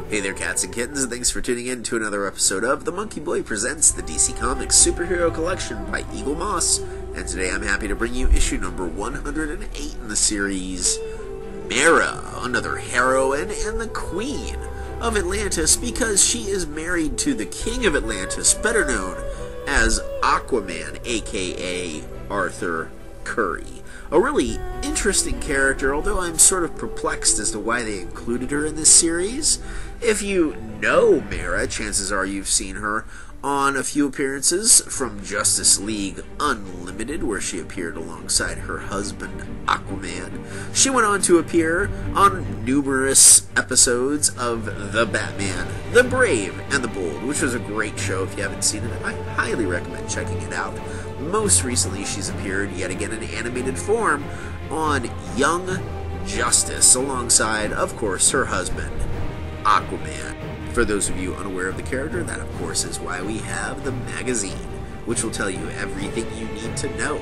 Hey there, cats and kittens, and thanks for tuning in to another episode of The MonkeyBoy Presents the DC Comics Superhero Collection by Eaglemoss, and today I'm happy to bring you issue number 108 in the series, Mera, another heroine and the Queen of Atlantis, because she is married to the King of Atlantis, better known as Aquaman, aka Arthur Curry. A really interesting character, although I'm sort of perplexed as to why they included her in this series. If you know Mera, chances are you've seen her on a few appearances from Justice League Unlimited, where she appeared alongside her husband, Aquaman. She went on to appear on numerous episodes of The Batman, The Brave and the Bold, which was a great show. If you haven't seen it, I highly recommend checking it out. Most recently, she's appeared yet again in animated form on Young Justice, alongside, of course, her husband, Aquaman. For those of you unaware of the character, that of course is why we have the magazine, which will tell you everything you need to know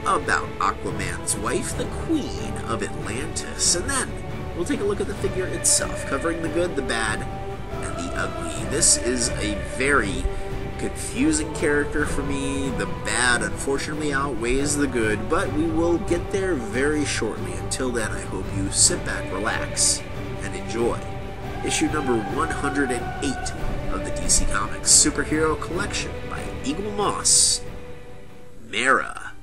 about Aquaman's wife, the Queen of Atlantis. And then we'll take a look at the figure itself, covering the good, the bad, and the ugly. This is a very confusing character for me. The bad unfortunately outweighs the good, but we will get there very shortly. Until then, I hope you sit back, relax, and enjoy issue number 108 of the DC Comics Superhero Collection by Eaglemoss, Mera.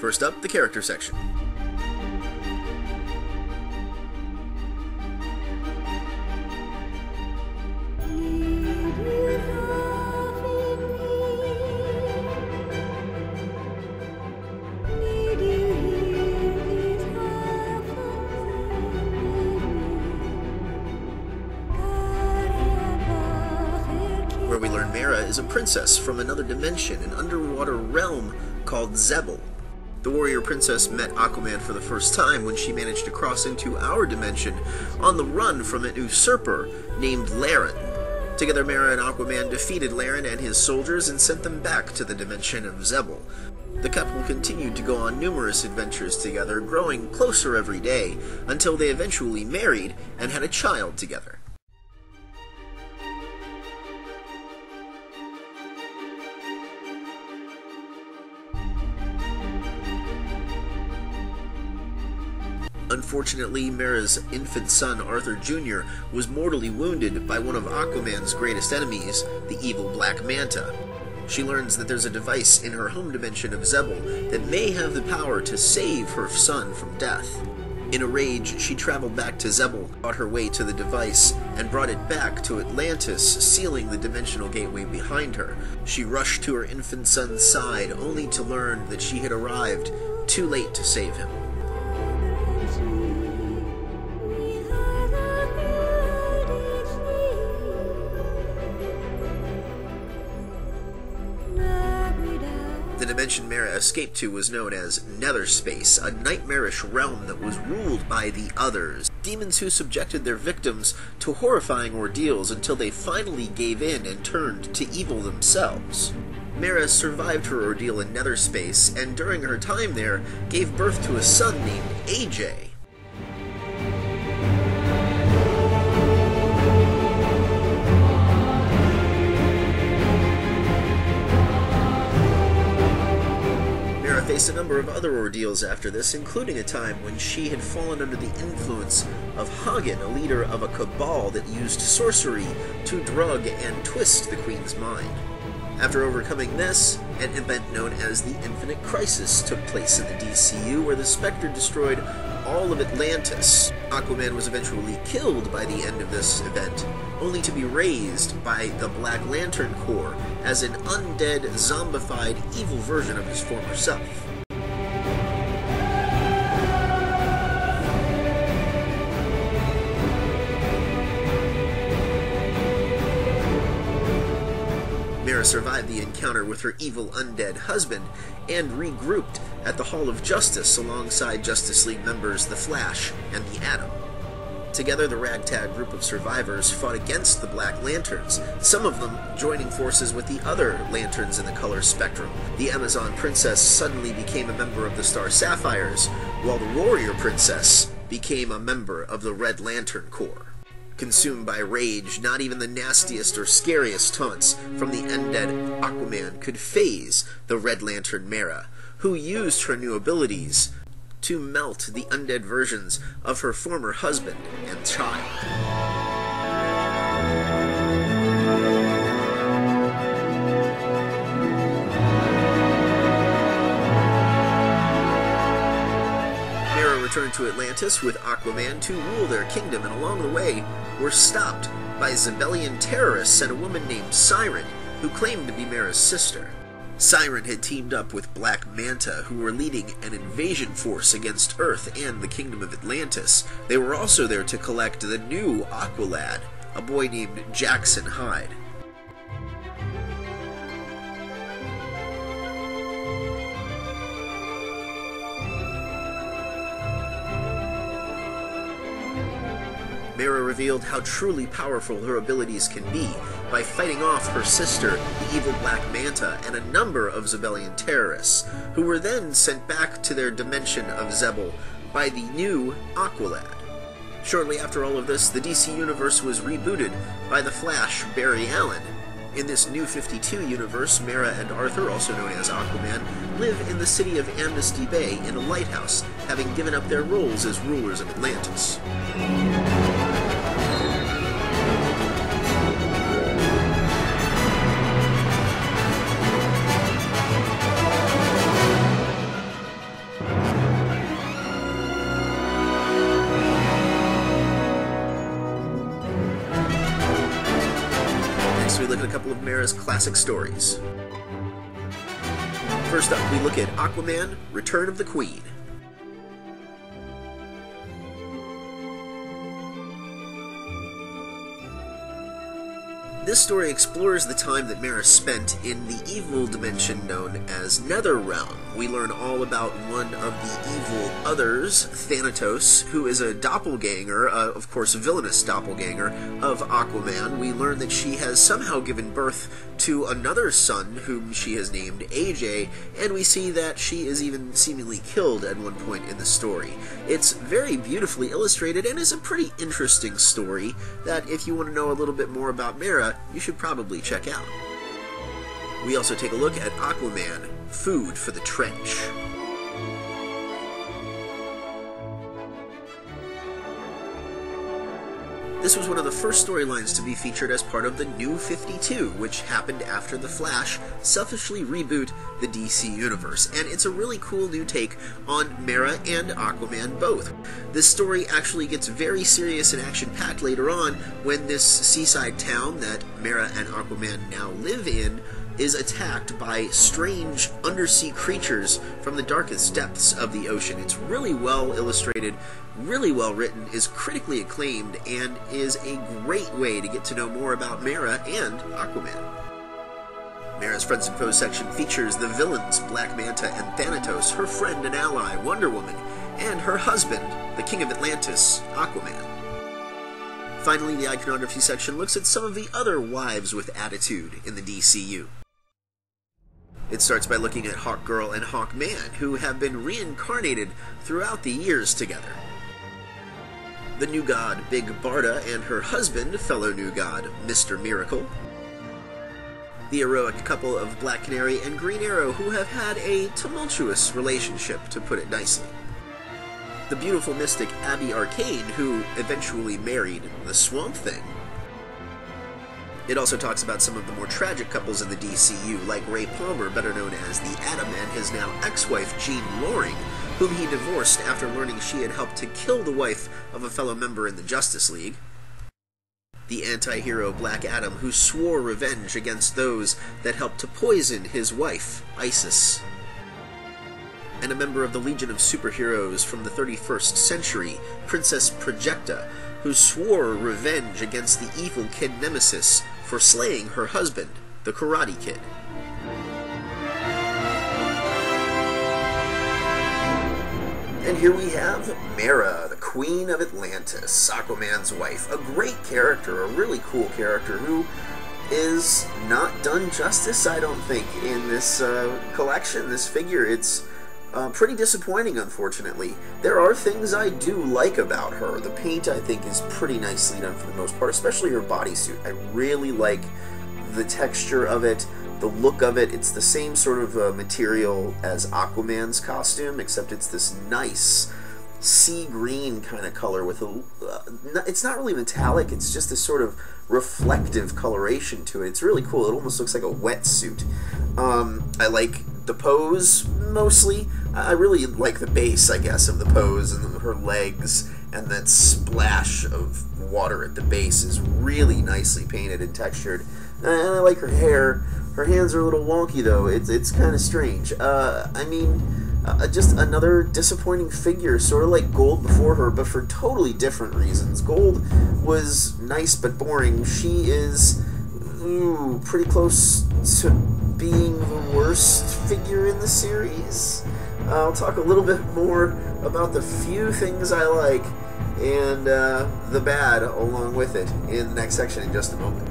First up, the character section. Where we learn Mera is a princess from another dimension, an underwater realm called Zebel. The warrior princess met Aquaman for the first time when she managed to cross into our dimension on the run from an usurper named Laren. Together, Mera and Aquaman defeated Laren and his soldiers and sent them back to the dimension of Zebel. The couple continued to go on numerous adventures together, growing closer every day, until they eventually married and had a child together. Unfortunately, Mera's infant son, Arthur Jr., was mortally wounded by one of Aquaman's greatest enemies, the evil Black Manta. She learns that there's a device in her home dimension of Zebel that may have the power to save her son from death. In a rage, she traveled back to Zebel, fought her way to the device, and brought it back to Atlantis, sealing the dimensional gateway behind her. She rushed to her infant son's side, only to learn that she had arrived too late to save him. The dimension Mera escaped to was known as Netherspace, a nightmarish realm that was ruled by the Others, demons who subjected their victims to horrifying ordeals until they finally gave in and turned to evil themselves. Mera survived her ordeal in Netherspace, and during her time there, gave birth to a son named AJ. Faced a number of other ordeals after this, including a time when she had fallen under the influence of Hagen, a leader of a cabal that used sorcery to drug and twist the Queen's mind. After overcoming this, an event known as the Infinite Crisis took place in the DCU, where the Spectre destroyed all of Atlantis. Aquaman was eventually killed by the end of this event, only to be raised by the Black Lantern Corps as an undead, zombified, evil version of his former self. Mera survived the encounter with her evil undead husband and regrouped at the Hall of Justice alongside Justice League members The Flash and the Atom. Together, the ragtag group of survivors fought against the Black Lanterns, some of them joining forces with the other lanterns in the color spectrum. The Amazon Princess suddenly became a member of the Star Sapphires, while the Warrior Princess became a member of the Red Lantern Corps. Consumed by rage, not even the nastiest or scariest taunts from the undead Aquaman could faze the Red Lantern Mera, who used her new abilities to melt the undead versions of her former husband and child. Mera returned to Atlantis with Aquaman to rule their kingdom, and along the way were stopped by Zebellian terrorists and a woman named Siren, who claimed to be Mera's sister. Siren had teamed up with Black Manta, who were leading an invasion force against Earth and the Kingdom of Atlantis. They were also there to collect the new Aqualad, a boy named Jackson Hyde. Mera revealed how truly powerful her abilities can be by fighting off her sister, the evil Black Manta, and a number of Zebellian terrorists, who were then sent back to their dimension of Zebel by the new Aqualad. Shortly after all of this, the DC Universe was rebooted by the Flash, Barry Allen. In this New 52 universe, Mera and Arthur, also known as Aquaman, live in the city of Amnesty Bay in a lighthouse, having given up their roles as rulers of Atlantis. We look at a couple of Mera's classic stories. First up, we look at Aquaman, Return of the Queen. This story explores the time that Mera spent in the evil dimension known as Netherrealm. We learn all about one of the evil others, Thanatos, who is a doppelganger, of course a villainous doppelganger, of Aquaman. We learn that she has somehow given birth to another son, whom she has named AJ, and we see that she is even seemingly killed at one point in the story. It's very beautifully illustrated and is a pretty interesting story that, if you want to know a little bit more about Mera, you should probably check out. We also take a look at Aquaman, Food for the Trench. This was one of the first storylines to be featured as part of the New 52, which happened after The Flash selfishly reboot the DC Universe, and it's a really cool new take on Mera and Aquaman both. This story actually gets very serious and action-packed later on when this seaside town that Mera and Aquaman now live in is attacked by strange undersea creatures from the darkest depths of the ocean. It's really well illustrated, really well written, is critically acclaimed, and is a great way to get to know more about Mera and Aquaman. Mera's Friends and Foes section features the villains Black Manta and Thanatos, her friend and ally Wonder Woman, and her husband, the King of Atlantis, Aquaman. Finally, the iconography section looks at some of the other wives with attitude in the DCU. It starts by looking at Hawkgirl and Hawkman, who have been reincarnated throughout the years together. The new god, Big Barda, and her husband, fellow new god, Mr. Miracle. The heroic couple of Black Canary and Green Arrow, who have had a tumultuous relationship, to put it nicely. The beautiful mystic Abby Arcane, who eventually married the Swamp Thing. It also talks about some of the more tragic couples in the DCU, like Ray Palmer, better known as the Atom, and his now ex-wife Jean Loring, whom he divorced after learning she had helped to kill the wife of a fellow member in the Justice League. The anti-hero Black Adam, who swore revenge against those that helped to poison his wife, Isis. And a member of the Legion of Superheroes from the 31st century, Princess Projecta, who swore revenge against the evil Kid Nemesis for slaying her husband, the Karate Kid. And here we have Mera, the Queen of Atlantis, Aquaman's wife. A great character, a really cool character who is not done justice, I don't think, in this collection, this figure. It's pretty disappointing, unfortunately. There are things I do like about her. The paint, I think, is pretty nicely done for the most part, especially her bodysuit. I really like the texture of it, the look of it. It's the same sort of material as Aquaman's costume, except it's this nice sea green kind of color with a... it's not really metallic, it's just this sort of reflective coloration to it. It's really cool. It almost looks like a wetsuit. I like the pose, mostly. I really like the base, I guess, of the pose, and her legs, and that splash of water at the base is really nicely painted and textured. And I like her hair. Her hands are a little wonky, though. It's kind of strange. I mean, just another disappointing figure, sort of like Gold before her, but for totally different reasons. Gold was nice but boring. She is pretty close to being the worst figure in the series. I'll talk a little bit more about the few things I like and the bad along with it in the next section in just a moment.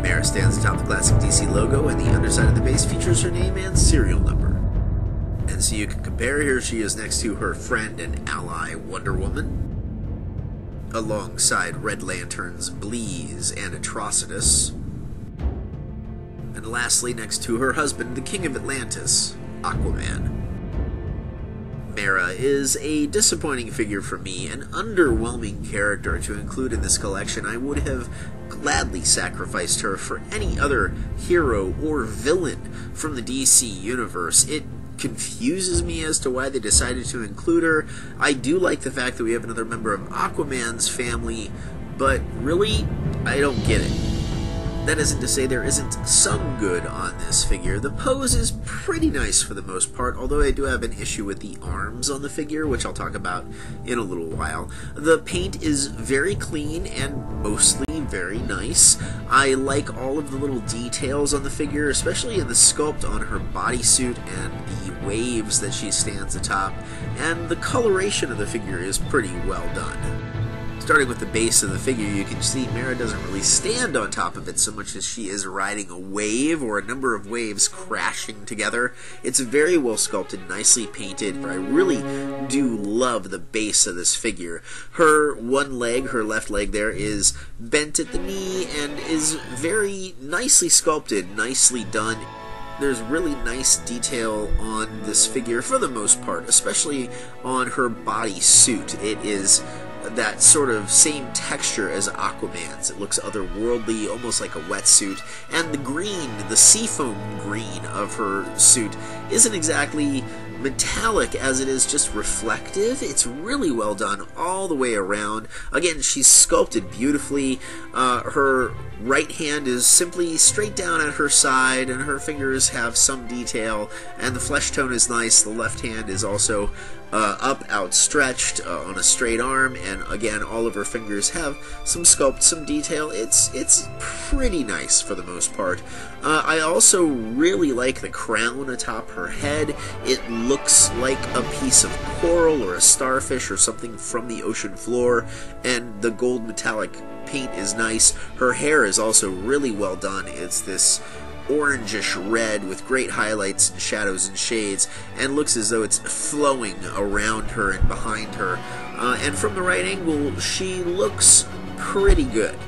Mera stands atop the classic DC logo, and the underside of the base features her name and serial number. And so you can compare, here she is next to her friend and ally Wonder Woman, alongside Red Lantern's Bleeze and Atrocitus, and lastly next to her husband, the King of Atlantis, Aquaman. Mera is a disappointing figure for me, an underwhelming character to include in this collection. I would have gladly sacrificed her for any other hero or villain from the DC universe. It confuses me as to why they decided to include her. I do like the fact that we have another member of Aquaman's family, but really, I don't get it. That isn't to say there isn't some good on this figure. The pose is pretty nice for the most part, although I do have an issue with the arms on the figure, which I'll talk about in a little while. The paint is very clean and mostly very nice. I like all of the little details on the figure, especially in the sculpt on her bodysuit and the waves that she stands atop, and the coloration of the figure is pretty well done. Starting with the base of the figure, you can see Mera doesn't really stand on top of it so much as she is riding a wave or a number of waves crashing together. It's very well sculpted, nicely painted, but I really do love the base of this figure. Her one leg, her left leg there, is bent at the knee and is very nicely sculpted, nicely done. There's really nice detail on this figure for the most part, especially on her bodysuit. It is that sort of same texture as Aquaman's. It looks otherworldly, almost like a wetsuit, and the green, the seafoam green of her suit isn't exactly metallic as it is just reflective. It's really well done all the way around. Again, she's sculpted beautifully. Her right hand is simply straight down at her side, and her fingers have some detail, and the flesh tone is nice. The left hand is also up, outstretched on a straight arm, and again, all of her fingers have some sculpt, some detail. It's pretty nice for the most part. I also really like the crown atop her head. It looks like a piece of coral or a starfish or something from the ocean floor, and the gold metallic paint is nice. Her hair is also really well done. It's this orangish red with great highlights, shadows, and shades, and looks as though it's flowing around her and behind her. And from the right angle, she looks pretty good.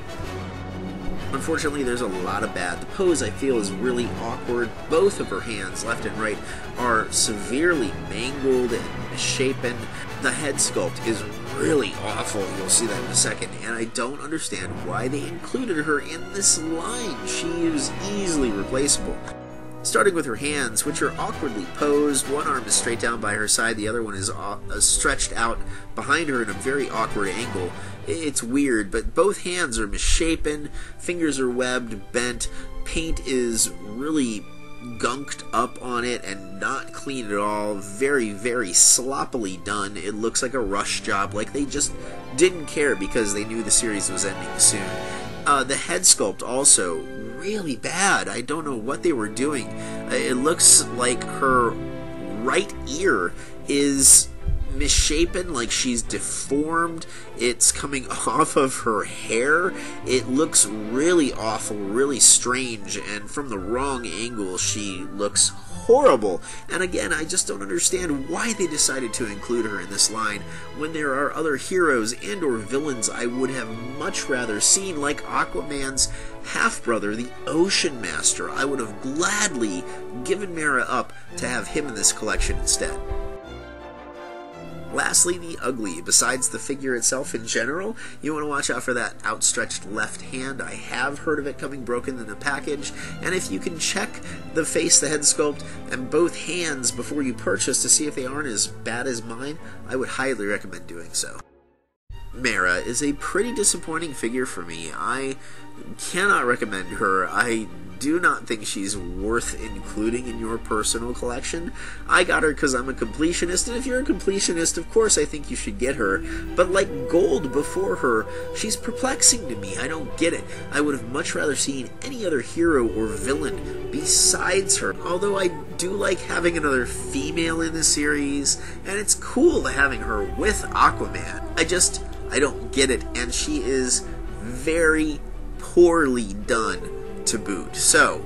Unfortunately, there's a lot of bad. The pose, I feel, is really awkward. Both of her hands, left and right, are severely mangled and misshapen. The head sculpt is really awful. You'll see that in a second. And I don't understand why they included her in this line. She is easily replaceable. Starting with her hands, which are awkwardly posed. One arm is straight down by her side, the other one is stretched out behind her in a very awkward angle. It's weird, but both hands are misshapen, fingers are webbed, bent, paint is really gunked up on it and not clean at all. Very, very sloppily done. It looks like a rush job, like they just didn't care because they knew the series was ending soon. The head sculpt also really bad. I don't know what they were doing. It looks like her right ear is misshapen, like she's deformed. It's coming off of her hair. It looks really awful, really strange, and from the wrong angle, she looks horrible. And again, I just don't understand why they decided to include her in this line when there are other heroes and or villains I would have much rather seen, like Aquaman's half-brother, the Ocean Master. I would have gladly given Mera up to have him in this collection instead. Lastly, the Ugly. Besides the figure itself in general, you want to watch out for that outstretched left hand. I have heard of it coming broken in a package, and if you can check the face, the head sculpt, and both hands before you purchase to see if they aren't as bad as mine, I would highly recommend doing so. Mera is a pretty disappointing figure for me. I cannot recommend her. I do not think she's worth including in your personal collection. I got her because I'm a completionist, and if you're a completionist, of course I think you should get her. But like Gold before her, she's perplexing to me. I don't get it. I would have much rather seen any other hero or villain besides her. Although I do like having another female in the series, and it's cool having her with Aquaman. I don't get it, and she is very poorly done to boot. So,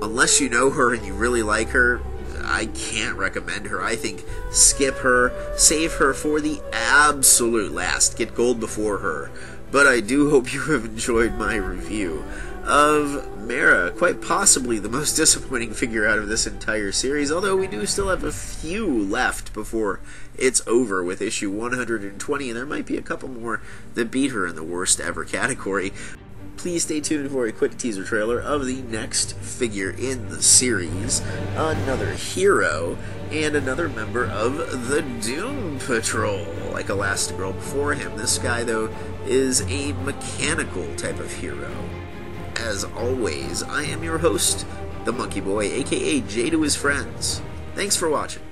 unless you know her and you really like her, I can't recommend her. I think skip her, save her for the absolute last, get Gold before her. But I do hope you have enjoyed my review of Mera, quite possibly the most disappointing figure out of this entire series, although we do still have a few left before it's over with issue 120, and there might be a couple more that beat her in the worst ever category. Please stay tuned for a quick teaser trailer of the next figure in the series, another hero, and another member of the Doom Patrol, like Elastigirl before him. This guy, though, is a mechanical type of hero. As always, I am your host, the MonkeyBoy, aka Jay to his friends. Thanks for watching.